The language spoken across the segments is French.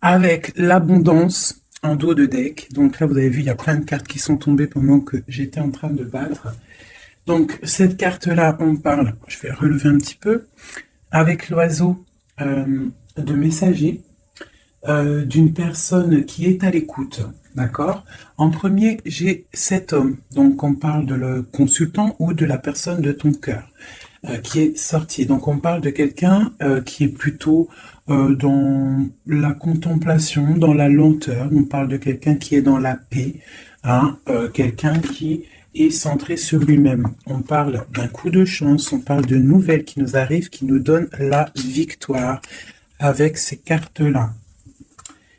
avec l'abondance en dos de deck. Donc là, vous avez vu, il y a plein de cartes qui sont tombées pendant que j'étais en train de battre. Donc cette carte-là, on parle, je vais relever un petit peu, avec l'oiseau de messager, d'une personne qui est à l'écoute. D'accord. En premier, j'ai cet homme. Donc on parle de le consultant ou de la personne de ton cœur qui est sorti. Donc on parle de quelqu'un qui est plutôt dans la contemplation, dans la lenteur. On parle de quelqu'un qui est dans la paix, hein, quelqu'un qui est centré sur lui-même. On parle d'un coup de chance, on parle de nouvelles qui nous arrivent, qui nous donnent la victoire avec ces cartes-là.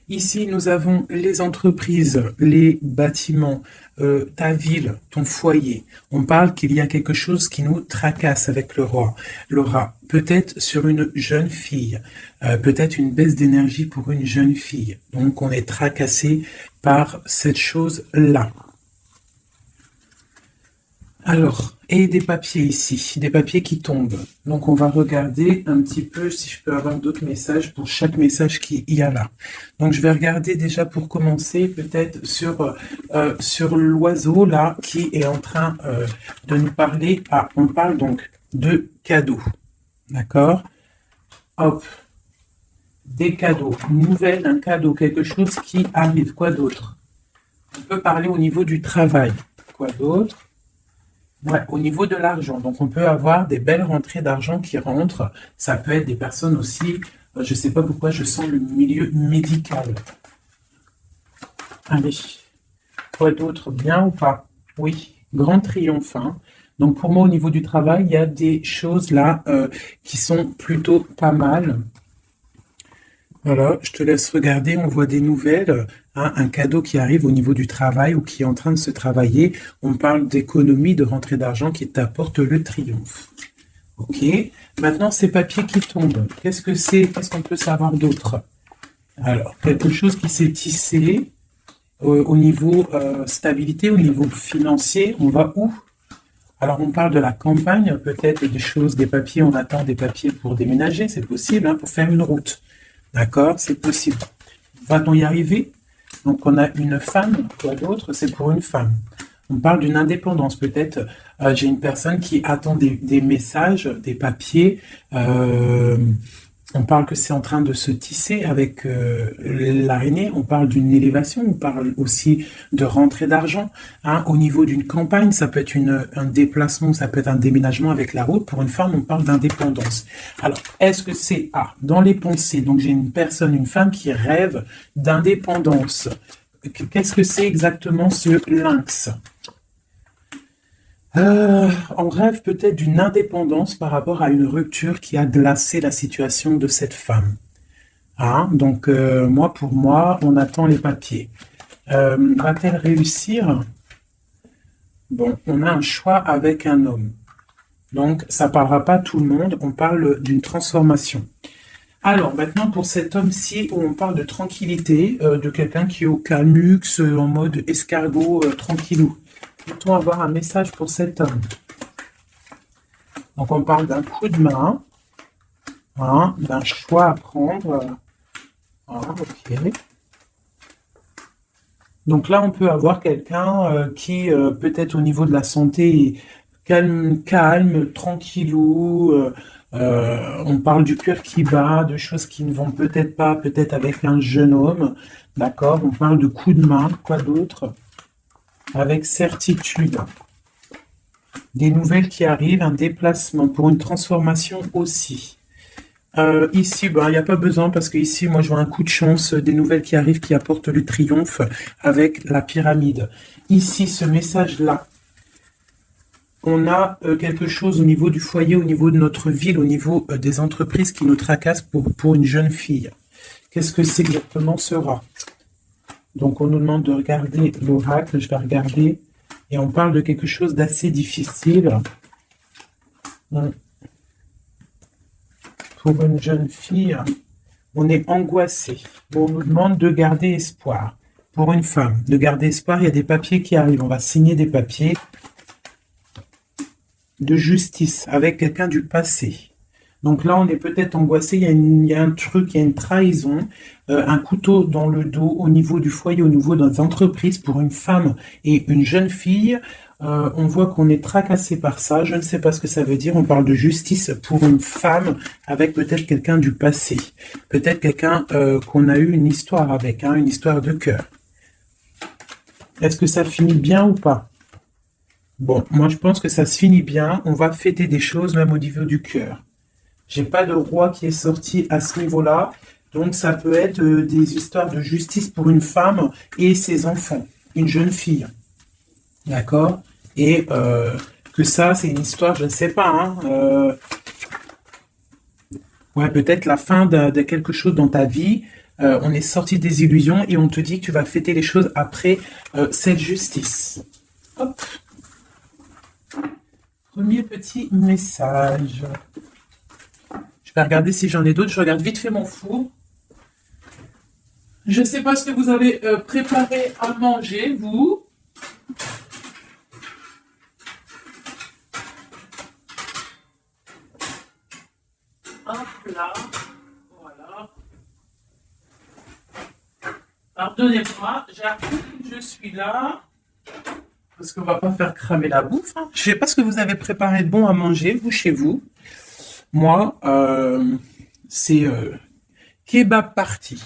Ici, nous avons les entreprises, les bâtiments, ta ville, ton foyer. On parle qu'il y a quelque chose qui nous tracasse avec le roi. Le rat, peut-être sur une jeune fille, peut-être une baisse d'énergie pour une jeune fille. Donc, on est tracassé par cette chose-là. Alors, et des papiers ici, des papiers qui tombent. Donc, on va regarder un petit peu si je peux avoir d'autres messages pour chaque message qu'il y a là. Donc, je vais regarder déjà pour commencer peut-être sur l'oiseau là qui est en train de nous parler. Ah, on parle donc de cadeaux. D'accord? Hop. Des cadeaux. Une nouvelle, un cadeau, quelque chose qui arrive. Quoi d'autre? On peut parler au niveau du travail. Quoi d'autre? Ouais, au niveau de l'argent. Donc, on peut avoir des belles rentrées d'argent qui rentrent. Ça peut être des personnes aussi, je ne sais pas pourquoi je sens le milieu médical. Allez, quoi d'autre? Bien ou pas? Oui, grand triomphe. Hein. Donc, pour moi, au niveau du travail, il y a des choses là qui sont plutôt pas mal. Voilà, je te laisse regarder, on voit des nouvelles, hein, un cadeau qui arrive au niveau du travail ou qui est en train de se travailler. On parle d'économie, de rentrée d'argent qui t'apporte le triomphe. Ok, maintenant ces papiers qui tombent, qu'est-ce que c'est? Qu'est-ce qu'on peut savoir d'autre? Alors, quelque chose qui s'est tissé au niveau stabilité, au niveau financier, on va où? Alors, on parle de la campagne, peut-être des choses, des papiers, on attend des papiers pour déménager, c'est possible, hein, pour faire une route. D'accord, c'est possible. Va-t-on y arriver? Donc, on a une femme, quoi d'autre? C'est pour une femme. On parle d'une indépendance. Peut-être, j'ai une personne qui attend des messages, des papiers. On parle que c'est en train de se tisser avec l'araignée. On parle d'une élévation. On parle aussi de rentrée d'argent. Hein. Au niveau d'une campagne, ça peut être un déplacement, ça peut être un déménagement avec la route. Pour une femme, on parle d'indépendance. Alors, est-ce que c'est dans les pensées? Donc, j'ai une personne, une femme qui rêve d'indépendance. Qu'est-ce que c'est exactement ce lynx? On rêve peut-être d'une indépendance par rapport à une rupture qui a glacé la situation de cette femme. Hein? Donc, pour moi, on attend les papiers. Va-t-elle réussir? Bon, on a un choix avec un homme. Donc, ça ne parlera pas à tout le monde, on parle d'une transformation. Alors, maintenant, pour cet homme-ci, où on parle de tranquillité, de quelqu'un qui est au calmux, en mode escargot, tranquillou. Peut-on avoir un message pour cet homme? Donc, on parle d'un coup de main, hein, d'un choix à prendre. Ah, ok. Donc là, on peut avoir quelqu'un qui, peut-être au niveau de la santé, est calme, tranquillou. On parle du cœur qui bat, de choses qui ne vont peut-être pas, peut-être avec un jeune homme. D'accord? On parle de coup de main. Quoi d'autre? Avec certitude. Des nouvelles qui arrivent, un déplacement pour une transformation aussi. Ici, il n'y a pas besoin parce que ici, moi, je vois un coup de chance, des nouvelles qui arrivent qui apportent le triomphe avec la pyramide. Ici, ce message-là, on a quelque chose au niveau du foyer, au niveau de notre ville, au niveau des entreprises qui nous tracassent pour une jeune fille. Qu'est-ce que c'est exactement ce rat? Donc, on nous demande de regarder l'oracle, je vais regarder, et on parle de quelque chose d'assez difficile. Pour une jeune fille, on est angoissé. On nous demande de garder espoir. Pour une femme, de garder espoir, il y a des papiers qui arrivent. On va signer des papiers de justice avec quelqu'un du passé. Donc là, on est peut-être angoissé, il y a un truc, il y a une trahison, un couteau dans le dos au niveau du foyer, au niveau de notre entreprise pour une femme et une jeune fille. On voit qu'on est tracassé par ça. Je ne sais pas ce que ça veut dire. On parle de justice pour une femme avec peut-être quelqu'un du passé. Peut-être quelqu'un qu'on a eu une histoire avec, hein, une histoire de cœur. Est-ce que ça finit bien ou pas? Bon, moi je pense que ça se finit bien. On va fêter des choses même au niveau du cœur. J'ai pas de roi qui est sorti à ce niveau-là. Donc ça peut être des histoires de justice pour une femme et ses enfants, une jeune fille. D'accord? Et que ça, c'est une histoire, je ne sais pas, hein, ouais, peut-être la fin de quelque chose dans ta vie. On est sorti des illusions et on te dit que tu vas fêter les choses après cette justice. Hop. Premier petit message. Je vais regarder si j'en ai d'autres. Je regarde vite fait mon four. Je ne sais pas ce que vous avez préparé à manger, vous. Un plat. Voilà. Pardonnez-moi, j'arrive, je suis là. Parce qu'on va pas faire cramer la bouffe, hein. Je sais pas ce que vous avez préparé de bon à manger, vous, chez vous. Moi, c'est kebab party.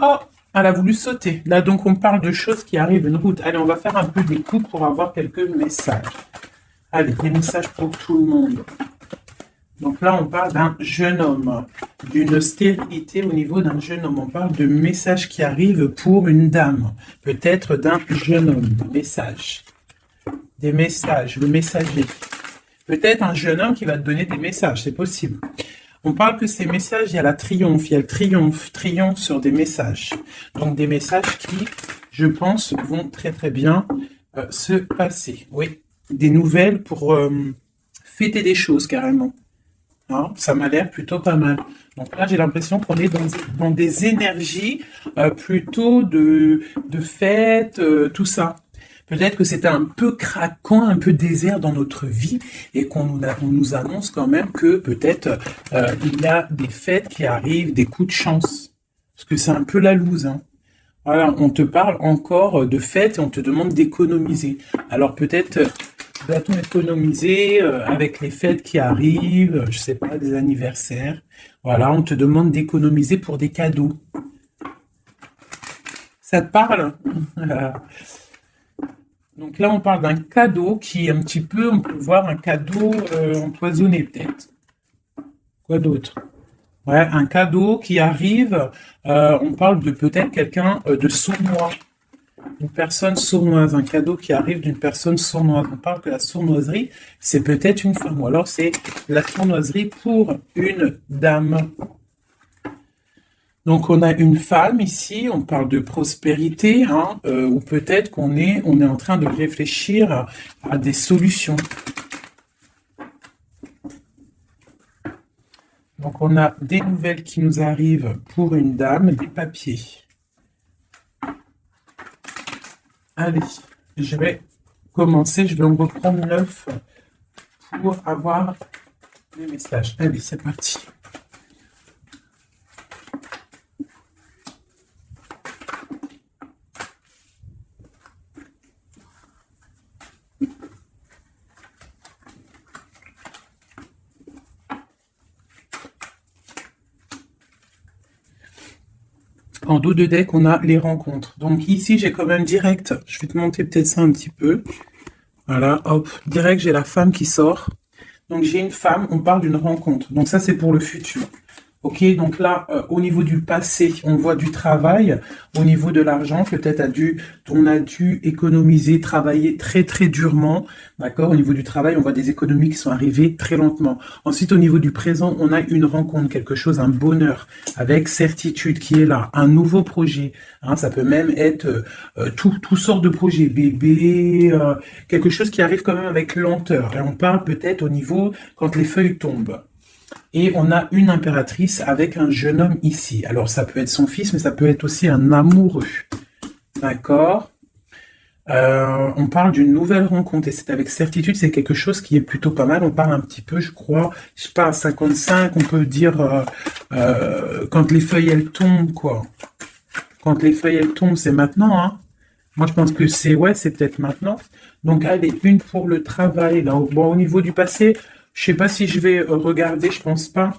Oh, elle a voulu sauter. Là, donc, on parle de choses qui arrivent une route. Allez, on va faire un peu d'écoute pour avoir quelques messages. Allez, des messages pour tout le monde. Donc là, on parle d'un jeune homme, d'une stérilité au niveau d'un jeune homme. On parle de messages qui arrivent pour une dame, peut-être d'un jeune homme. Des messages, le messager. Peut-être un jeune homme qui va te donner des messages, c'est possible. On parle que ces messages, il y a la triomphe, il y a le triomphe sur des messages. Donc des messages qui, je pense, vont très très bien se passer. Oui, des nouvelles pour fêter des choses carrément. Hein, ça m'a l'air plutôt pas mal. Donc là, j'ai l'impression qu'on est dans des énergies plutôt de fête, tout ça. Peut-être que c'était un peu craquant, un peu désert dans notre vie et on nous annonce quand même que peut-être il y a des fêtes qui arrivent, des coups de chance. Parce que c'est un peu la loose, hein. Voilà, on te parle encore de fêtes et on te demande d'économiser. Alors peut-être doit-on économiser avec les fêtes qui arrivent, je sais pas, des anniversaires. Voilà, on te demande d'économiser pour des cadeaux. Ça te parle? Donc là, on parle d'un cadeau qui est un petit peu, on peut voir un cadeau empoisonné peut-être. Quoi d'autre? Ouais, un cadeau qui arrive, on parle de peut-être quelqu'un de sournois. Une personne sournoise, un cadeau qui arrive d'une personne sournoise. On parle que la sournoiserie, c'est peut-être une femme, ou alors c'est la sournoiserie pour une dame. Donc on a une femme ici, on parle de prospérité, hein, ou peut-être on est en train de réfléchir à des solutions. Donc on a des nouvelles qui nous arrivent pour une dame, des papiers. Allez, je vais commencer, je vais en reprendre 9 pour avoir les messages. Allez, c'est parti. En dos de deck, on a les rencontres. Donc ici, j'ai quand même direct, je vais te monter peut-être ça un petit peu. Voilà, hop, direct, j'ai la femme qui sort. Donc j'ai une femme, on parle d'une rencontre. Donc ça, c'est pour le futur. Ok, donc là, au niveau du passé, on voit du travail. Au niveau de l'argent, peut-être on a dû économiser, travailler très très durement. D'accord. Au niveau du travail, on voit des économies qui sont arrivées très lentement. Ensuite, au niveau du présent, on a une rencontre, quelque chose, un bonheur avec certitude qui est là, un nouveau projet. Hein, ça peut même être tout sort de projets, bébé, quelque chose qui arrive quand même avec lenteur. Et on parle peut-être au niveau quand les feuilles tombent. Et on a une impératrice avec un jeune homme ici. Alors, ça peut être son fils, mais ça peut être aussi un amoureux. D'accord. On parle d'une nouvelle rencontre et c'est avec certitude, c'est quelque chose qui est plutôt pas mal. On parle un petit peu, je crois, je sais pas, à 55, on peut dire quand les feuilles elles tombent, quoi. Quand les feuilles elles tombent, c'est maintenant, hein. Moi, je pense que c'est ouais, c'est peut-être maintenant. Donc, allez, une pour le travail. Là, bon, au niveau du passé, je sais pas si je vais regarder, je pense pas.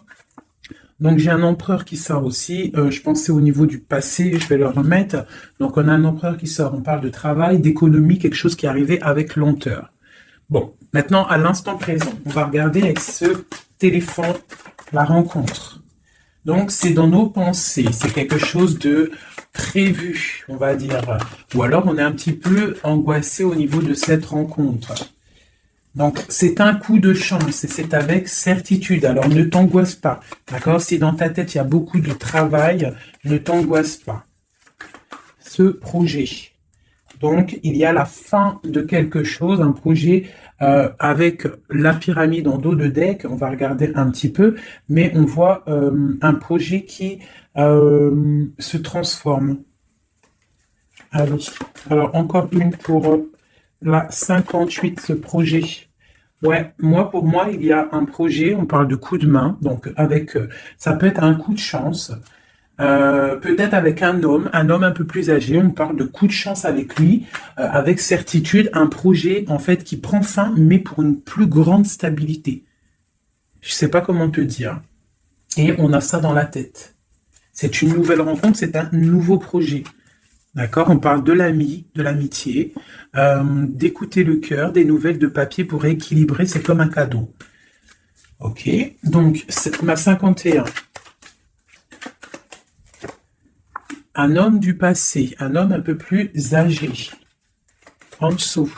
Donc j'ai un empereur qui sort aussi. Je pensais au niveau du passé, je vais le remettre. Donc on a un empereur qui sort. On parle de travail, d'économie, quelque chose qui est arrivé avec lenteur. Bon, maintenant à l'instant présent, on va regarder avec ce téléphone la rencontre. Donc c'est dans nos pensées, c'est quelque chose de prévu, on va dire. Ou alors on est un petit peu angoissé au niveau de cette rencontre. Donc, c'est un coup de chance et c'est avec certitude. Alors, ne t'angoisse pas. D'accord? Si dans ta tête, il y a beaucoup de travail, ne t'angoisse pas. Ce projet. Donc, il y a la fin de quelque chose, un projet avec la pyramide en dos de deck. On va regarder un petit peu, mais on voit un projet qui se transforme. Allez. Alors, encore une pour la 58, ce projet. Ouais, pour moi, il y a un projet, on parle de coup de main, donc avec, ça peut être un coup de chance, peut-être avec un homme un peu plus âgé, on parle de coup de chance avec lui, avec certitude, un projet, en fait, qui prend fin, mais pour une plus grande stabilité. Je sais pas comment te dire. Et on a ça dans la tête. C'est une nouvelle rencontre, c'est un nouveau projet. D'accord, on parle de l'ami, de l'amitié, d'écouter le cœur, des nouvelles de papier pour équilibrer, c'est comme un cadeau. Ok, donc ma 51. Un homme du passé, un homme un peu plus âgé. En dessous,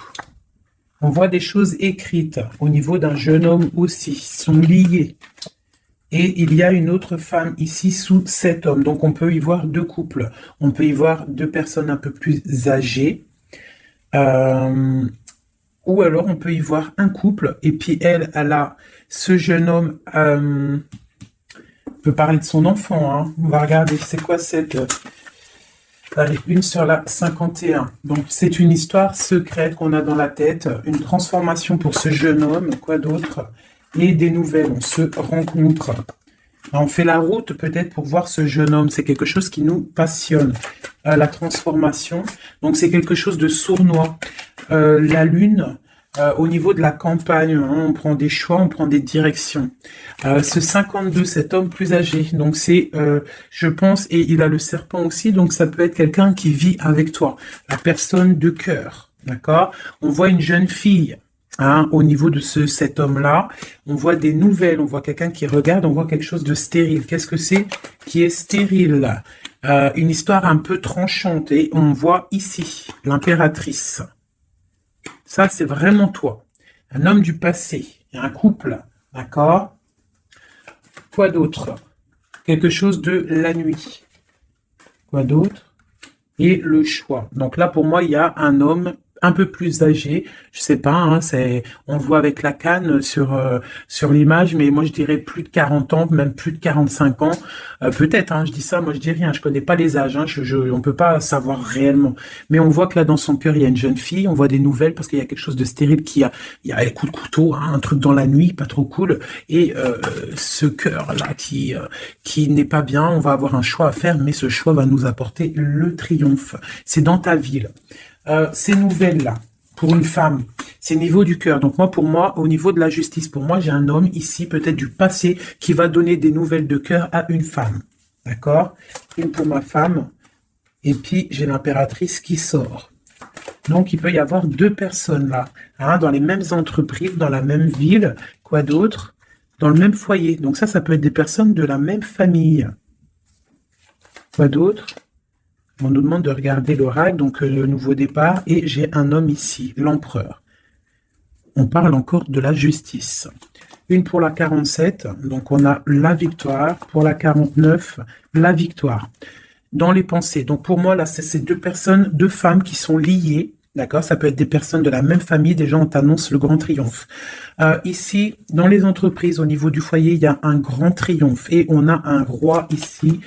on voit des choses écrites au niveau d'un jeune homme aussi, sont liées. Et il y a une autre femme ici sous cet homme. Donc on peut y voir deux couples. On peut y voir deux personnes un peu plus âgées. Ou alors on peut y voir un couple. Et puis elle a ce jeune homme. Peut parler de son enfant. Hein. On va regarder. C'est quoi cette... Allez, une sur la 51. Donc c'est une histoire secrète qu'on a dans la tête. Une transformation pour ce jeune homme. Quoi d'autre ? Et des nouvelles, on se rencontre. On fait la route peut-être pour voir ce jeune homme. C'est quelque chose qui nous passionne. La transformation. Donc c'est quelque chose de sournois. La lune, au niveau de la campagne, hein, on prend des choix, on prend des directions. Ce 52, cet homme plus âgé. Donc c'est, je pense, et il a le serpent aussi. Donc ça peut être quelqu'un qui vit avec toi. La personne de cœur. D'accord ? On voit une jeune fille. Hein, au niveau de cet homme-là, on voit des nouvelles, on voit quelqu'un qui regarde, on voit quelque chose de stérile. Qu'est-ce que c'est qui est stérile? Une histoire un peu tranchante. Et on voit ici l'impératrice. Ça, c'est vraiment toi. Un homme du passé. Un couple. D'accord? Quoi d'autre? Quelque chose de la nuit. Quoi d'autre? Et le choix. Donc là, pour moi, il y a un homme un peu plus âgé, je sais pas, hein, on le voit avec la canne sur l'image, mais moi je dirais plus de 40 ans, même plus de 45 ans, peut-être, hein, je dis ça, moi je dis rien, je connais pas les âges, hein, on peut pas savoir réellement, mais on voit que là dans son cœur il y a une jeune fille, on voit des nouvelles parce qu'il y a quelque chose de stérile il y a un coup de couteau, hein, un truc dans la nuit, pas trop cool, et ce cœur là qui n'est pas bien, on va avoir un choix à faire, mais ce choix va nous apporter le triomphe. C'est dans ta ville. Ces nouvelles-là, pour une femme, c'est niveau du cœur. Donc pour moi, au niveau de la justice, pour moi, j'ai un homme ici, peut-être du passé, qui va donner des nouvelles de cœur à une femme. D'accord? Une pour ma femme. Et puis, j'ai l'impératrice qui sort. Donc, il peut y avoir deux personnes là, hein, dans les mêmes entreprises, dans la même ville. Quoi d'autre? Dans le même foyer. Donc ça peut être des personnes de la même famille. Quoi d'autre? On nous demande de regarder l'oracle, donc le nouveau départ, et j'ai un homme ici, l'empereur. On parle encore de la justice. Une pour la 47, donc on a la victoire. Pour la 49, la victoire. Dans les pensées, donc pour moi, là, c'est ces deux femmes qui sont liées, d'accord? Ça peut être des personnes de la même famille, déjà on t'annonce le grand triomphe. Ici, dans les entreprises, au niveau du foyer, il y a un grand triomphe, et on a un roi ici,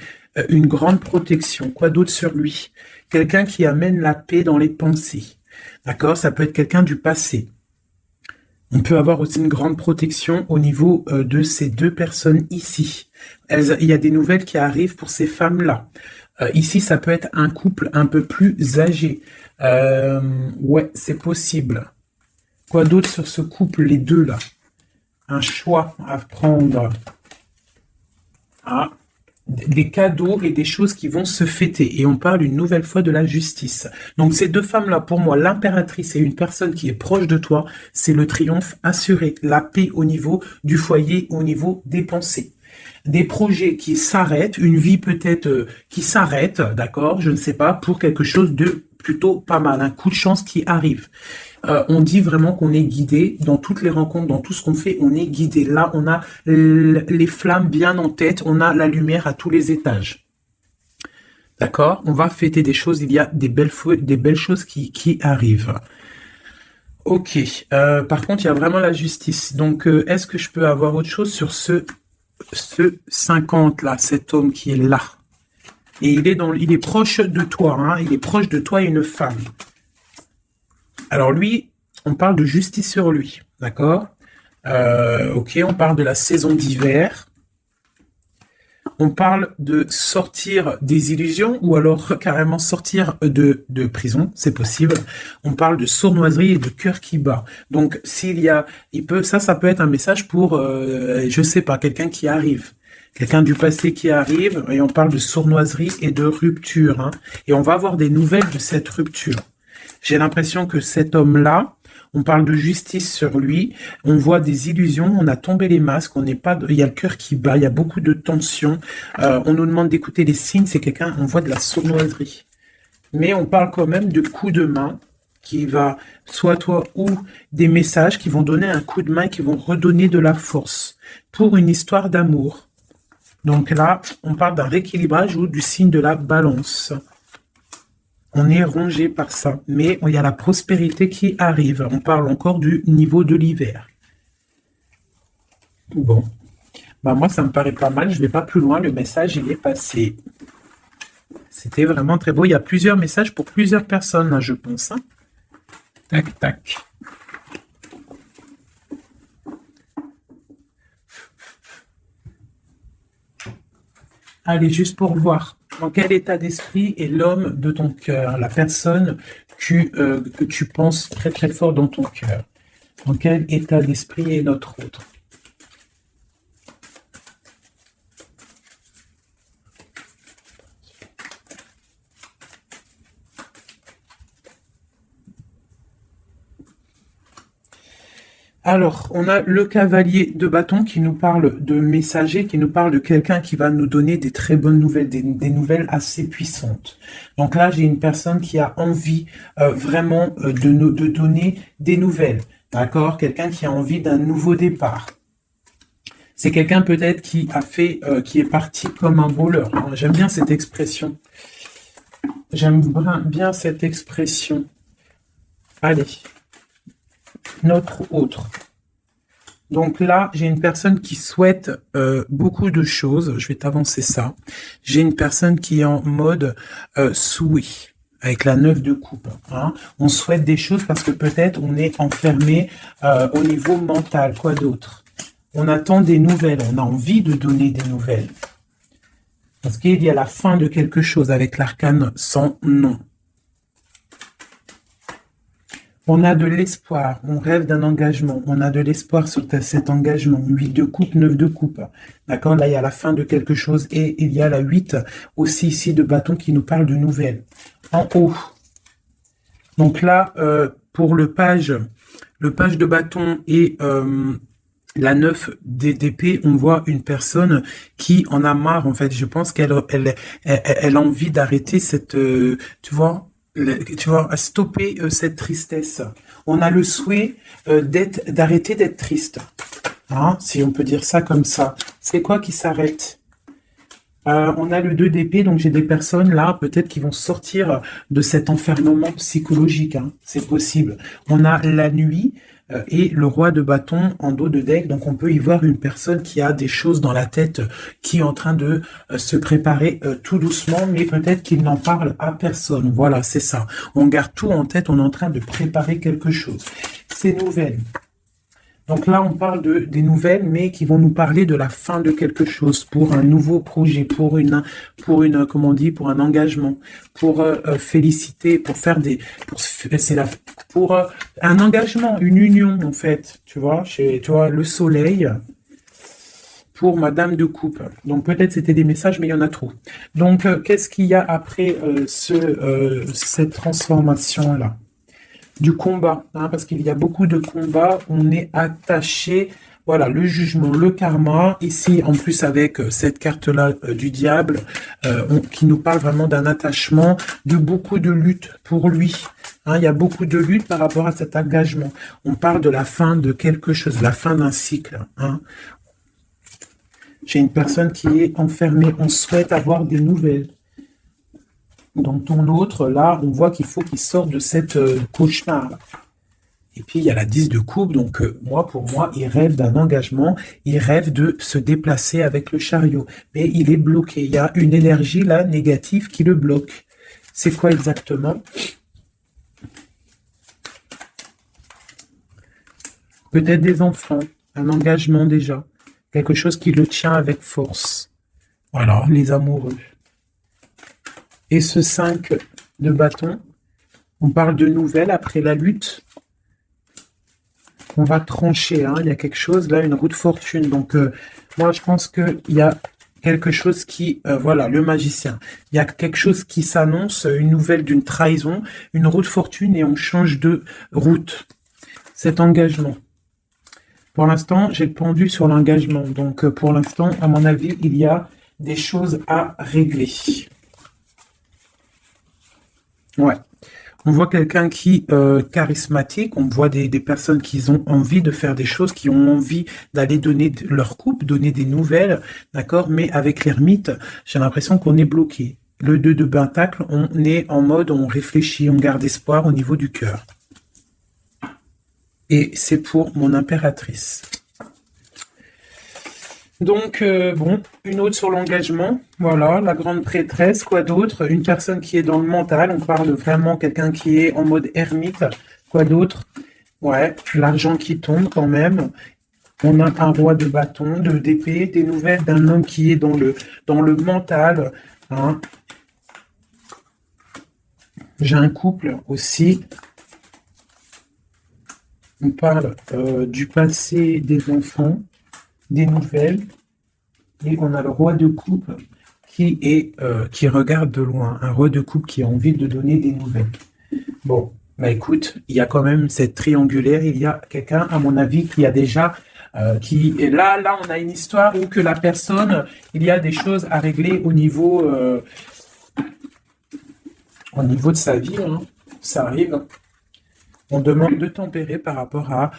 une grande protection. Quoi d'autre sur lui? Quelqu'un qui amène la paix dans les pensées. D'accord? Ça peut être quelqu'un du passé. On peut avoir aussi une grande protection au niveau de ces deux personnes ici. Il y a des nouvelles qui arrivent pour ces femmes-là. Ici, ça peut être un couple un peu plus âgé. Ouais, c'est possible. Quoi d'autre sur ce couple, les deux là? Un choix à prendre. Ah, des cadeaux et des choses qui vont se fêter. Et on parle une nouvelle fois de la justice. Donc ces deux femmes-là, pour moi, l'impératrice et une personne qui est proche de toi, c'est le triomphe assuré, la paix au niveau du foyer, au niveau des pensées. Des projets qui s'arrêtent, une vie peut-être qui s'arrête, d'accord, je ne sais pas, pour quelque chose de plutôt pas mal, un coup de chance qui arrive. On dit vraiment qu'on est guidé dans toutes les rencontres, dans tout ce qu'on fait, on est guidé. Là, on a les flammes bien en tête, on a la lumière à tous les étages. D'accord? On va fêter des choses, il y a des belles choses qui arrivent. Ok. Par contre, il y a vraiment la justice. Donc, est-ce que je peux avoir autre chose sur ce 50 là, cet homme qui est là? Et il est proche de toi, hein, il est proche de toi et une femme. Alors lui, on parle de justice sur lui, d'accord? Ok, on parle de la saison d'hiver. On parle de sortir des illusions ou alors carrément sortir de prison, c'est possible. On parle de sournoiserie et de cœur qui bat. Donc ça peut être un message pour, je sais pas, quelqu'un qui arrive. Quelqu'un du passé qui arrive, et on parle de sournoiserie et de rupture. Hein, et on va avoir des nouvelles de cette rupture. J'ai l'impression que cet homme-là, on parle de justice sur lui, on voit des illusions, on a tombé les masques, il y a le cœur qui bat, il y a beaucoup de tension, on nous demande d'écouter les signes, c'est quelqu'un, on voit de la sournoiserie. Mais on parle quand même de coup de main qui va, soit toi ou des messages qui vont donner un coup de main, qui vont redonner de la force pour une histoire d'amour. Donc là, on parle d'un rééquilibrage ou du signe de la balance. On est rongé par ça, mais il y a la prospérité qui arrive. On parle encore du niveau de l'hiver. Bon, moi ça me paraît pas mal, je vais pas plus loin, le message il est passé. C'était vraiment très beau, il y a plusieurs messages pour plusieurs personnes, là, je pense. Hein. Tac, tac. Allez, juste pour voir. Dans quel état d'esprit est l'homme de ton cœur, la personne que tu penses très très fort dans ton cœur? Dans quel état d'esprit est notre autre? Alors, on a le cavalier de bâton qui nous parle de messager, qui nous parle de quelqu'un qui va nous donner des très bonnes nouvelles, des nouvelles assez puissantes. Donc là, j'ai une personne qui a envie vraiment de donner des nouvelles, d'accord? Quelqu'un qui a envie d'un nouveau départ. C'est quelqu'un peut-être qui est parti comme un voleur. J'aime bien cette expression. J'aime bien cette expression. Allez. Notre autre. Donc là, j'ai une personne qui souhaite beaucoup de choses. Je vais t'avancer ça. J'ai une personne qui est en mode souhait, avec la 9 de coupe. Hein. On souhaite des choses parce que peut-être on est enfermé au niveau mental. Quoi d'autre? On attend des nouvelles. On a envie de donner des nouvelles. Parce qu'il y a la fin de quelque chose avec l'arcane sans nom. On a de l'espoir, on rêve d'un engagement, on a de l'espoir sur cet engagement. 8 de coupe, 9 de coupe. D'accord? Là, il y a la fin de quelque chose et il y a la 8 aussi ici de bâton qui nous parle de nouvelles. En haut. Donc là, pour le page de bâton et la 9 d'épée, on voit une personne qui en a marre, en fait. Je pense qu'elle a envie d'arrêter cette, tu vois, à stopper cette tristesse. On a le souhait d'arrêter d'être triste. Hein, si on peut dire ça comme ça. C'est quoi qui s'arrête? On a le 2 d'épée, donc j'ai des personnes là, peut-être qui vont sortir de cet enfermement psychologique. Hein, c'est possible. On a la nuit, et le roi de bâton en dos de deck. Donc on peut y voir une personne qui a des choses dans la tête, qui est en train de se préparer tout doucement, mais peut-être qu'il n'en parle à personne. Voilà, c'est ça. On garde tout en tête, on est en train de préparer quelque chose. Ces nouvelles. Donc là, on parle des nouvelles, mais qui vont nous parler de la fin de quelque chose, pour un nouveau projet, pour comment on dit, pour un engagement, pour féliciter, pour faire pour un engagement, une union en fait, tu vois, le soleil pour Madame de Coupe. Donc peut-être c'était des messages, mais il y en a trop. Donc qu'est-ce qu'il y a après cette transformation-là? Du combat, hein, parce qu'il y a beaucoup de combats, on est attaché, voilà, le jugement, le karma, ici en plus avec cette carte-là du diable, qui nous parle vraiment d'un attachement, de beaucoup de lutte pour lui, hein, il y a beaucoup de lutte par rapport à cet engagement, on parle de la fin de quelque chose, la fin d'un cycle, hein. J'ai une personne qui est enfermée, on souhaite avoir des nouvelles. Dans ton autre, là, on voit qu'il faut qu'il sorte de cette cauchemar. Et puis, il y a la 10 de coupe. Donc, pour moi, il rêve d'un engagement. Il rêve de se déplacer avec le chariot. Mais il est bloqué. Il y a une énergie, là, négative qui le bloque. C'est quoi exactement? Peut-être des enfants. Un engagement, déjà. Quelque chose qui le tient avec force. Voilà, les amoureux. Et ce 5 de bâton, on parle de nouvelles après la lutte. On va trancher, hein. Il y a quelque chose, là, une roue de fortune. Donc, moi, je pense qu'il y a quelque chose qui... voilà, le magicien. Il y a quelque chose qui s'annonce, une nouvelle d'une trahison, une roue de fortune, et on change de route. Cet engagement. Pour l'instant, j'ai pendu sur l'engagement. Donc, pour l'instant, à mon avis, il y a des choses à régler. Ouais, on voit quelqu'un qui charismatique, on voit des personnes qui ont envie de faire des choses, qui ont envie d'aller donner leur coupe, donner des nouvelles, d'accord, mais avec l'ermite, j'ai l'impression qu'on est bloqué. Le 2 de pentacle, on est en mode, on réfléchit, on garde espoir au niveau du cœur. Et c'est pour mon impératrice. Donc, bon, une autre sur l'engagement, voilà, la grande prêtresse, quoi d'autre? Une personne qui est dans le mental, on parle vraiment quelqu'un qui est en mode ermite, quoi d'autre? Ouais, l'argent qui tombe quand même. On a un roi de bâton, d'épée, des nouvelles d'un homme qui est dans le mental, hein. J'ai un couple aussi. On parle du passé des enfants, des nouvelles, et on a le roi de coupe qui regarde de loin, un roi de coupe qui a envie de donner des nouvelles. Bon, bah écoute, il y a quand même cette triangulaire, il y a quelqu'un, à mon avis, qui a déjà, qui est là, on a une histoire où que la personne, il y a des choses à régler au niveau de sa vie, hein. Ça arrive. On demande de tempérer par rapport à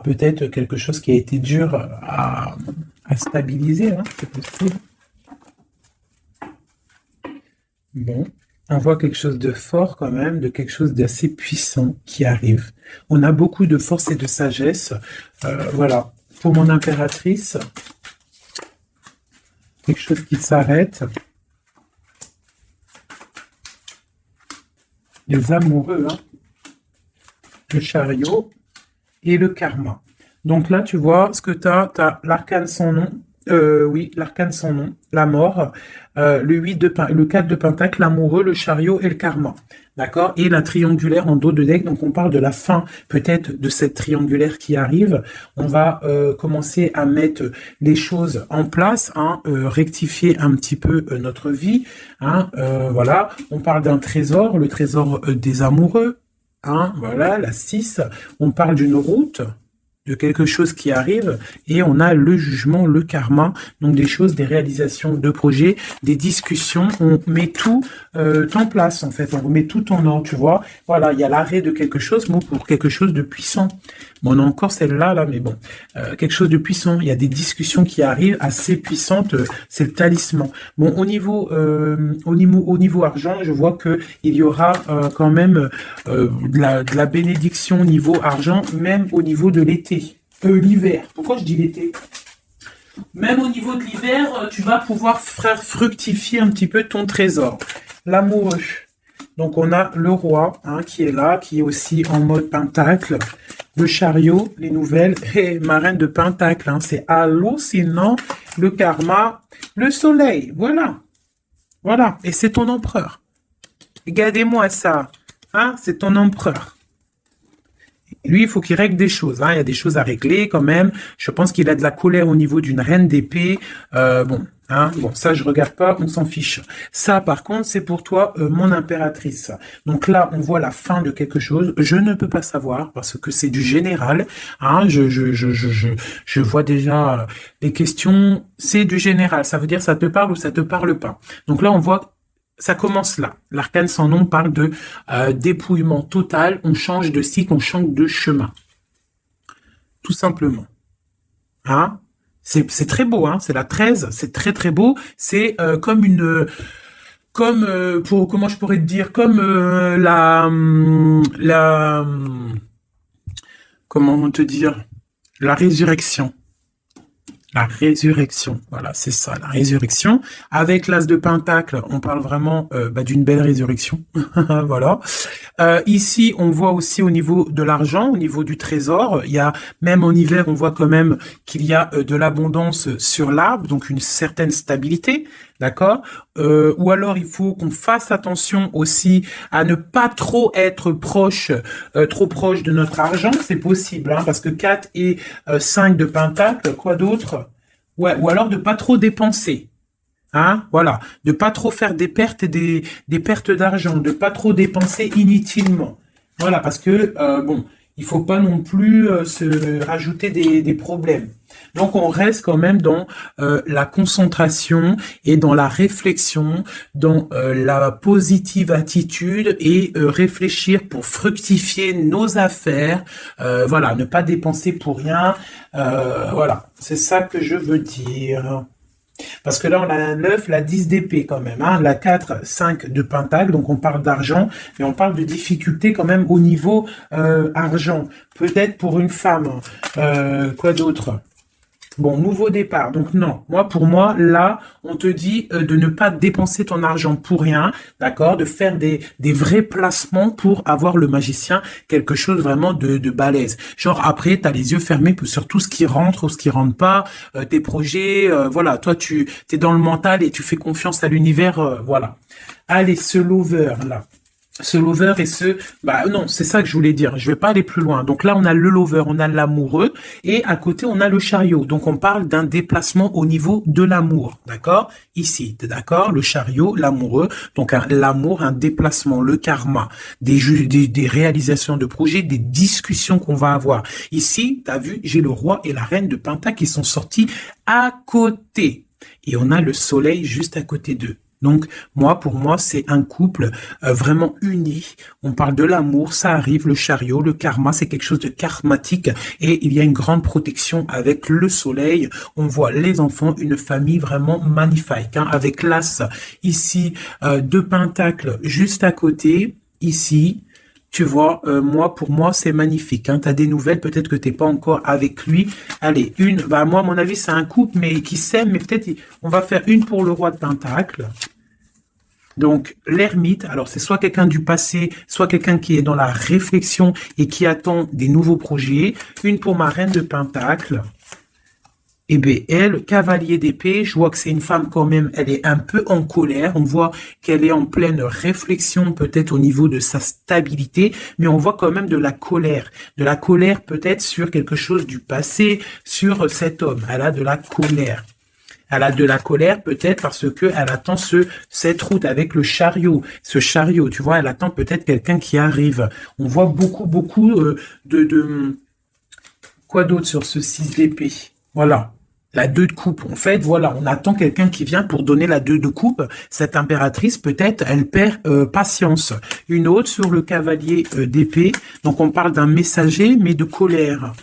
peut-être quelque chose qui a été dur à stabiliser, hein, c'est possible. Bon, on voit quelque chose de fort quand même, de quelque chose d'assez puissant qui arrive. On a beaucoup de force et de sagesse. Voilà, pour mon impératrice, quelque chose qui s'arrête. Les amoureux, hein. Le chariot et le karma. Donc là, tu vois, ce que tu as l'arcane sans nom, oui, l'arcane sans nom, la mort, le 4 de pentacle, l'amoureux, le chariot et le karma. D'accord? Et la triangulaire en dos de deck, donc on parle de la fin peut-être de cette triangulaire qui arrive. On va commencer à mettre les choses en place, hein, rectifier un petit peu notre vie. Hein, voilà, on parle d'un trésor, le trésor des amoureux. Hein, voilà, la 6, on parle d'une route de quelque chose qui arrive, et on a le jugement, le karma, donc des choses, des réalisations de projets, des discussions, on met tout en place en fait, on remet tout en ordre, tu vois. Voilà, il y a l'arrêt de quelque chose, bon, pour quelque chose de puissant. Bon, on a encore celle-là, là, mais bon, quelque chose de puissant. Il y a des discussions qui arrivent assez puissantes, c'est le talisman. Bon, au niveau argent, je vois que il y aura quand même de la bénédiction au niveau argent, même au niveau de l'été, l'hiver. Pourquoi je dis l'été? Même au niveau de l'hiver, tu vas pouvoir faire fructifier un petit peu ton trésor. L'amoureux. Donc on a le roi hein, qui est là, qui est aussi en mode pentacle. Le chariot, les nouvelles, et ma reine de pentacle. Hein, c'est hallucinant. Le karma, le soleil. Voilà. Voilà. Et c'est ton empereur. Regardez-moi ça. Hein, c'est ton empereur. Lui, il faut qu'il règle des choses. Hein. Il y a des choses à régler quand même. Je pense qu'il a de la colère au niveau d'une reine d'épée. Bon, ça, je regarde pas, on s'en fiche. Ça, par contre, c'est pour toi, mon impératrice. Donc là, on voit la fin de quelque chose. Je ne peux pas savoir parce que c'est du général. Hein. Je vois déjà les questions. C'est du général. Ça veut dire ça te parle ou ça te parle pas. Donc là, on voit. Ça commence là. L'arcane sans nom parle de dépouillement total. On change de cycle, on change de chemin. Tout simplement. Hein? C'est très beau, hein? C'est la 13, c'est très très beau. C'est comme comment je pourrais te dire, comme comment te dire, la résurrection. La résurrection, voilà, c'est ça, la résurrection. Avec l'as de pentacle, on parle vraiment d'une belle résurrection, voilà. Ici, on voit aussi au niveau de l'argent, au niveau du trésor, il y a même en hiver, on voit quand même qu'il y a de l'abondance sur l'arbre, donc une certaine stabilité, d'accord. Ou alors, il faut qu'on fasse attention aussi à ne pas trop être trop proche de notre argent, c'est possible, hein, parce que 4 et 5 de pentacle, quoi d'autre? Ouais, ou alors de pas trop dépenser. Hein, voilà, de pas trop faire des pertes et des pertes d'argent, de pas trop dépenser inutilement. Voilà, parce que il faut pas non plus se rajouter des problèmes. Donc on reste quand même dans la concentration et dans la réflexion, dans la positive attitude et réfléchir pour fructifier nos affaires. Voilà, ne pas dépenser pour rien. Voilà, c'est ça que je veux dire. Parce que là, on a la 9, la 10 d'épée quand même, hein, la 4, 5 de pentacle, donc on parle d'argent, mais on parle de difficulté quand même au niveau argent. Peut-être pour une femme. Quoi d'autre? Bon, nouveau départ. Donc non, pour moi, là, on te dit de ne pas dépenser ton argent pour rien, d'accord, de faire des vrais placements pour avoir le magicien, quelque chose vraiment de balèze. Genre après, t'as les yeux fermés sur tout ce qui rentre ou ce qui rentre pas, tes projets, voilà, toi tu t'es dans le mental et tu fais confiance à l'univers, voilà. Allez, ce lover là. Ce lover et non, c'est ça que je voulais dire. Je vais pas aller plus loin. Donc là, on a le lover, on a l'amoureux et à côté, on a le chariot. Donc on parle d'un déplacement au niveau de l'amour, d'accord? Ici, d'accord? Le chariot, l'amoureux. Donc l'amour, un déplacement, le karma, des réalisations de projets, des discussions qu'on va avoir. Ici, t'as vu, j'ai le roi et la reine de Pentacle qui sont sortis à côté. Et on a le soleil juste à côté d'eux. Donc, pour moi, c'est un couple vraiment uni. On parle de l'amour, ça arrive, le chariot, le karma, c'est quelque chose de karmatique et il y a une grande protection avec le soleil. On voit les enfants, une famille vraiment magnifique, hein, avec l'as ici de pentacle juste à côté, ici. Tu vois, pour moi, c'est magnifique. Hein. Tu as des nouvelles, peut-être que tu n'es pas encore avec lui. Allez, moi, à mon avis, c'est un couple mais qui s'aime, mais peut-être on va faire une pour le roi de Pentacle. Donc, l'ermite, alors c'est soit quelqu'un du passé, soit quelqu'un qui est dans la réflexion et qui attend des nouveaux projets. Une pour ma reine de Pentacle. Et bien, elle, cavalier d'épée, je vois que c'est une femme quand même, elle est un peu en colère. On voit qu'elle est en pleine réflexion, peut-être au niveau de sa stabilité, mais on voit quand même de la colère. De la colère peut-être sur quelque chose du passé, sur cet homme. Elle a de la colère. Elle a de la colère peut-être parce que elle attend cette route avec le chariot. Ce chariot, tu vois, elle attend peut-être quelqu'un qui arrive. On voit beaucoup Quoi d'autre sur ce 6 d'épée? Voilà. La 2 de coupe. En fait, voilà, on attend quelqu'un qui vient pour donner la 2 de coupe. Cette impératrice, peut-être, elle perd patience. Une autre sur le cavalier d'épée. Donc, on parle d'un messager, mais de colère.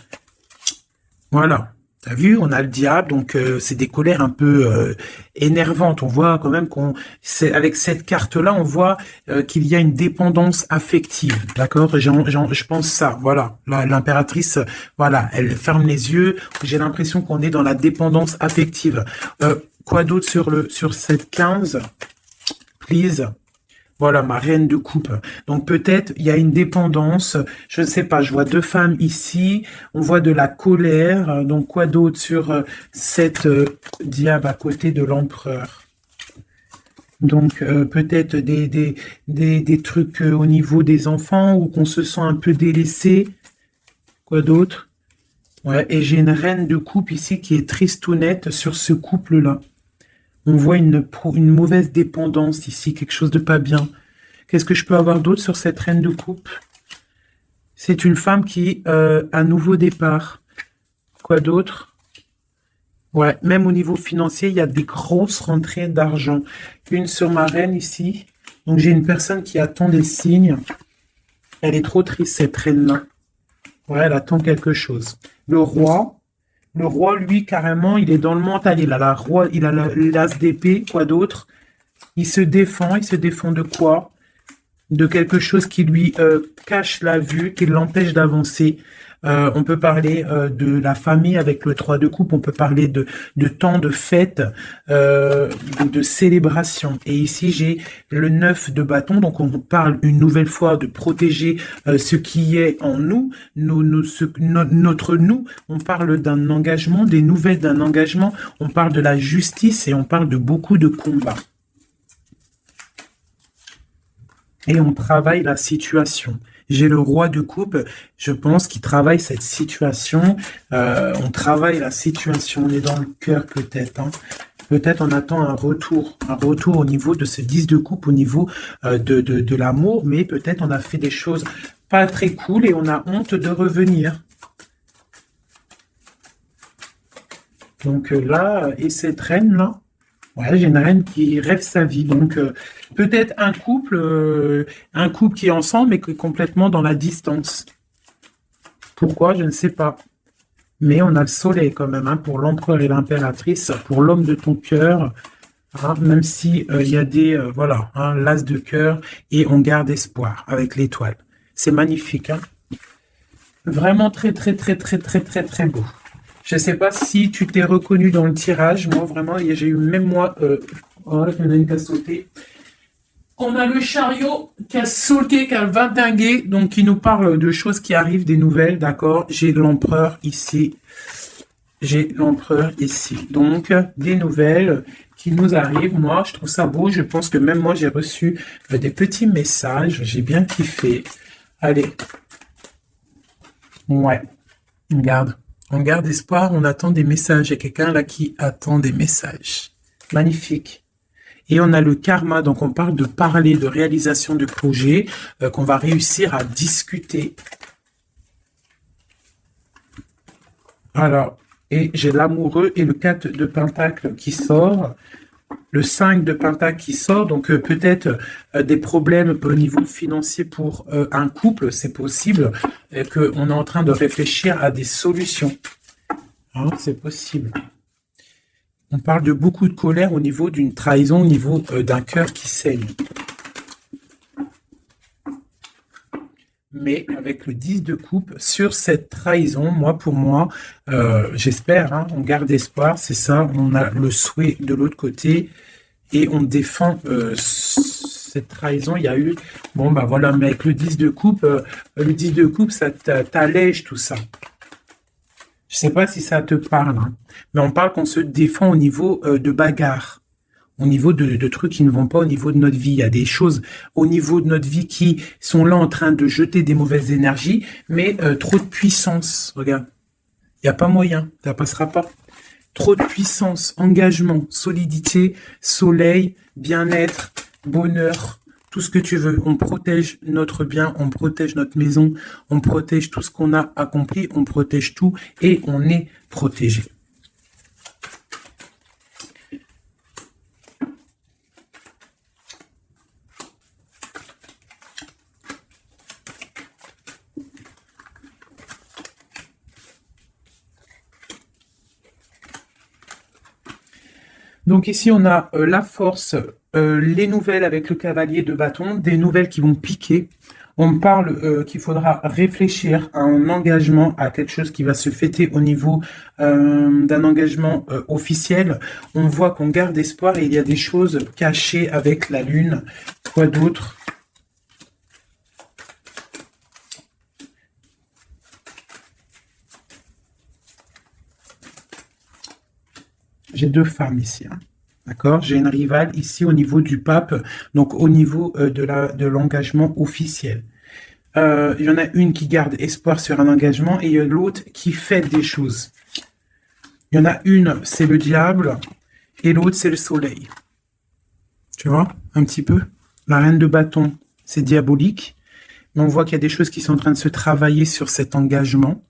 Voilà. T'as vu, on a le diable, donc c'est des colères un peu énervantes. On voit quand même avec cette carte-là, on voit qu'il y a une dépendance affective, d'accord? Je pense ça, voilà. L'impératrice, voilà, elle ferme les yeux. J'ai l'impression qu'on est dans la dépendance affective. Quoi d'autre sur cette 15? Please. Voilà, ma reine de coupe. Donc peut-être il y a une dépendance, je ne sais pas, je vois 2 femmes ici, on voit de la colère, donc quoi d'autre sur cette diable à côté de l'empereur? Donc peut-être des trucs au niveau des enfants ou qu'on se sent un peu délaissé. Quoi d'autre? Ouais, et j'ai une reine de coupe ici qui est tristounette sur ce couple-là. On voit une mauvaise dépendance ici, quelque chose de pas bien. Qu'est-ce que je peux avoir d'autre sur cette reine de coupe? C'est une femme qui a un nouveau départ. Quoi d'autre? Ouais, même au niveau financier, il y a des grosses rentrées d'argent. Une sur ma reine ici. Donc j'ai une personne qui attend des signes. Elle est trop triste, cette reine-là. Ouais, elle attend quelque chose. Le roi, lui, carrément, il est dans le mental. Il a l'as d'épée, quoi d'autre? Il se défend de quoi? De quelque chose qui lui cache la vue, qui l'empêche d'avancer. On peut parler de la famille avec le 3 de coupe, on peut parler de temps de fête, de célébration. Et ici, j'ai le 9 de bâton, donc on parle une nouvelle fois de protéger ce qui est en nous, notre nous. On parle d'un engagement, des nouvelles d'un engagement, on parle de la justice et on parle de beaucoup de combats. Et on travaille la situation. J'ai le roi de coupe, je pense, qui travaille cette situation. On travaille la situation, on est dans le cœur peut-être. Hein. Peut-être on attend un retour au niveau de ce 10 de coupe, au niveau de l'amour, mais peut-être on a fait des choses pas très cool et on a honte de revenir. Donc là, et cette reine-là, ouais, j'ai une reine qui rêve sa vie, donc peut-être un couple qui est ensemble mais qui est complètement dans la distance. Pourquoi? Je ne sais pas. Mais on a le soleil quand même, hein, pour l'empereur et l'impératrice, pour l'homme de ton cœur, hein, même si il y a des, voilà, hein, l'as de cœur, et on garde espoir avec l'étoile. C'est magnifique, hein. Vraiment très, très, très, très, très, très, très beau. Je ne sais pas si tu t'es reconnu dans le tirage. Moi, vraiment, j'ai eu même moi... oh, il y en a une qui a sauté. On a le chariot qui a sauté, qui a vindingué, donc qui nous parle de choses qui arrivent, des nouvelles, d'accord? J'ai l'empereur ici. J'ai l'empereur ici. Donc, des nouvelles qui nous arrivent. Moi, je trouve ça beau. Je pense que même moi, j'ai reçu des petits messages. J'ai bien kiffé. Allez. Ouais. Regarde. On garde espoir, on attend des messages. Il y a quelqu'un là qui attend des messages. Magnifique. Et on a le karma, donc on parle de parler, de réalisation de projets qu'on va réussir à discuter. Alors, et j'ai l'amoureux et le 4 de pentacle qui sort. Le 5 de pentacle qui sort, donc peut-être des problèmes au niveau financier pour un couple, c'est possible, qu'on est en train de réfléchir à des solutions. Hein, c'est possible. On parle de beaucoup de colère au niveau d'une trahison, au niveau d'un cœur qui saigne. Mais avec le 10 de coupe, sur cette trahison, pour moi, j'espère, hein, on garde espoir, c'est ça, on a le souhait de l'autre côté, et on défend cette trahison. Il y a eu, bon bah voilà, mais avec le 10 de coupe, ça t'allège tout ça. Je sais pas si ça te parle, hein, mais on parle qu'on se défend au niveau de bagarre. Au niveau de trucs qui ne vont pas au niveau de notre vie. Il y a des choses au niveau de notre vie qui sont là en train de jeter des mauvaises énergies, mais trop de puissance. Regarde, il n'y a pas moyen, ça passera pas. Trop de puissance, engagement, solidité, soleil, bien-être, bonheur, tout ce que tu veux. On protège notre bien, on protège notre maison, on protège tout ce qu'on a accompli, on protège tout et on est protégé. Donc ici, on a la force, les nouvelles avec le cavalier de bâton, des nouvelles qui vont piquer. On parle qu'il faudra réfléchir à un engagement, à quelque chose qui va se fêter au niveau d'un engagement officiel. On voit qu'on garde espoir et il y a des choses cachées avec la lune. Quoi d'autre ? J'ai deux femmes ici, hein. D'accord? J'ai une rivale ici au niveau du pape, donc au niveau de l'engagement officiel. Il y en a une qui garde espoir sur un engagement et il y a l'autre qui fait des choses. Il y en a une, c'est le diable et l'autre, c'est le soleil. Tu vois, un petit peu? La reine de bâton, c'est diabolique. Mais on voit qu'il y a des choses qui sont en train de se travailler sur cet engagement.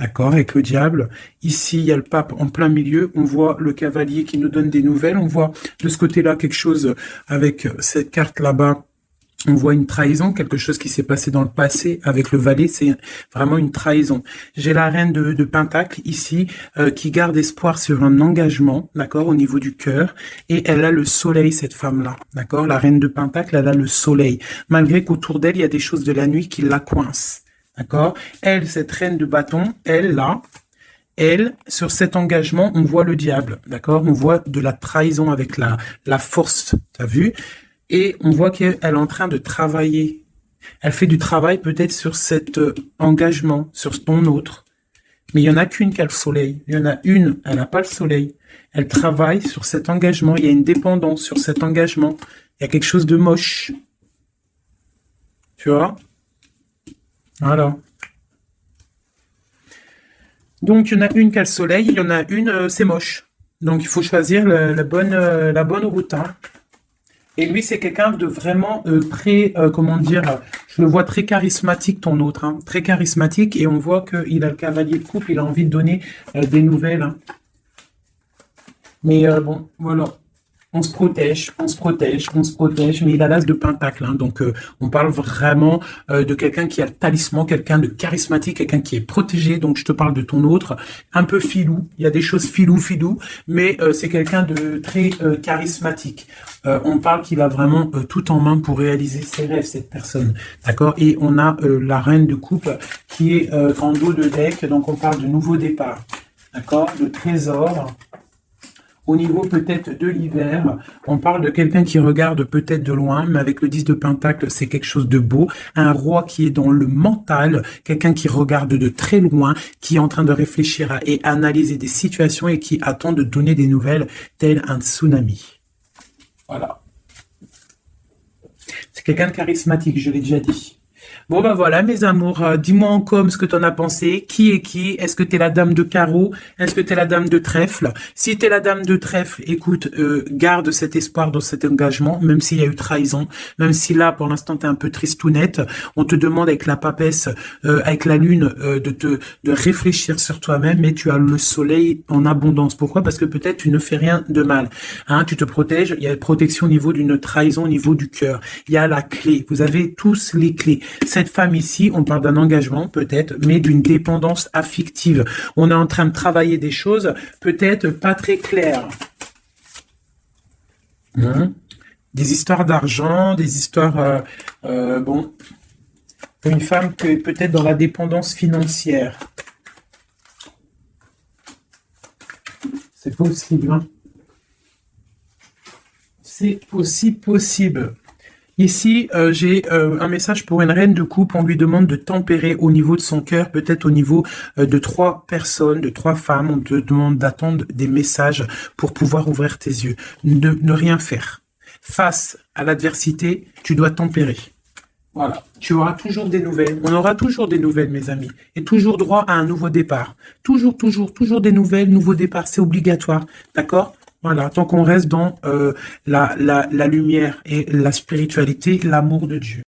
D'accord, avec le diable. Ici, il y a le pape en plein milieu. On voit le cavalier qui nous donne des nouvelles. On voit de ce côté-là quelque chose avec cette carte là-bas. On voit une trahison, quelque chose qui s'est passé dans le passé avec le valet. C'est vraiment une trahison. J'ai la reine de Pentacle ici qui garde espoir sur un engagement, d'accord, au niveau du cœur. Et elle a le soleil, cette femme-là, d'accord. La reine de Pentacle, elle a le soleil. Malgré qu'autour d'elle, il y a des choses de la nuit qui la coincent. D'accord? Elle, cette reine de bâton, elle, là, elle, sur cet engagement, on voit le diable. D'accord? On voit de la trahison avec la force. T'as vu? Et on voit qu'elle est en train de travailler. Elle fait du travail peut-être sur cet engagement, sur ton autre. Mais il y en a qu'une qui a le soleil. Il y en a une, elle n'a pas le soleil. Elle travaille sur cet engagement. Il y a une dépendance sur cet engagement. Il y a quelque chose de moche. Tu vois? Voilà. Donc, il y en a une qui a le soleil, il y en a une, c'est moche. Donc, il faut choisir la bonne route, hein. Et lui, c'est quelqu'un de vraiment très, comment dire, je le vois très charismatique, ton autre, hein, très charismatique. Et on voit qu'il a le cavalier de coupe, il a envie de donner des nouvelles, hein. Mais bon, voilà. On se protège, on se protège, on se protège, mais il a l'as de pentacle, hein, donc on parle vraiment de quelqu'un qui a le talisman, quelqu'un de charismatique, quelqu'un qui est protégé, donc je te parle de ton autre, un peu filou, il y a des choses filou, mais c'est quelqu'un de très charismatique. On parle qu'il a vraiment tout en main pour réaliser ses rêves, cette personne, d'accord? Et on a la reine de coupe qui est en dos de deck, donc on parle de nouveau départ, d'accord? De trésor. Au niveau peut-être de l'hiver, on parle de quelqu'un qui regarde peut-être de loin, mais avec le 10 de Pentacle, c'est quelque chose de beau. Un roi qui est dans le mental, quelqu'un qui regarde de très loin, qui est en train de réfléchir et analyser des situations et qui attend de donner des nouvelles, tel un tsunami. Voilà. C'est quelqu'un de charismatique, je l'ai déjà dit. Bon ben voilà mes amours, dis-moi en com ce que t'en as pensé, qui est qui, est-ce que t'es la dame de carreau, est-ce que t'es la dame de trèfle, si t'es la dame de trèfle, écoute, garde cet espoir dans cet engagement, même s'il y a eu trahison, même si là pour l'instant t'es un peu tristounette, on te demande avec la papesse, avec la lune, de réfléchir sur toi-même, mais tu as le soleil en abondance. Pourquoi? Parce que peut-être tu ne fais rien de mal, hein, tu te protèges, il y a une protection au niveau d'une trahison, au niveau du cœur, il y a la clé, vous avez tous les clés. Cette femme ici, on parle d'un engagement peut-être, mais d'une dépendance affective. On est en train de travailler des choses peut-être pas très claires. Des histoires d'argent, des histoires... bon, une femme qui est peut-être dans la dépendance financière. C'est possible, hein. C'est aussi possible. Ici, j'ai un message pour une reine de coupe. On lui demande de tempérer au niveau de son cœur, peut-être au niveau de 3 personnes, de 3 femmes. On te demande d'attendre des messages pour pouvoir ouvrir tes yeux. Ne rien faire. Face à l'adversité, tu dois tempérer. Voilà. Tu auras toujours des nouvelles. On aura toujours des nouvelles, mes amis. Et toujours droit à un nouveau départ. Toujours des nouvelles, nouveau départ. C'est obligatoire. D'accord ? Voilà, tant qu'on reste dans la lumière et la spiritualité, l'amour de Dieu.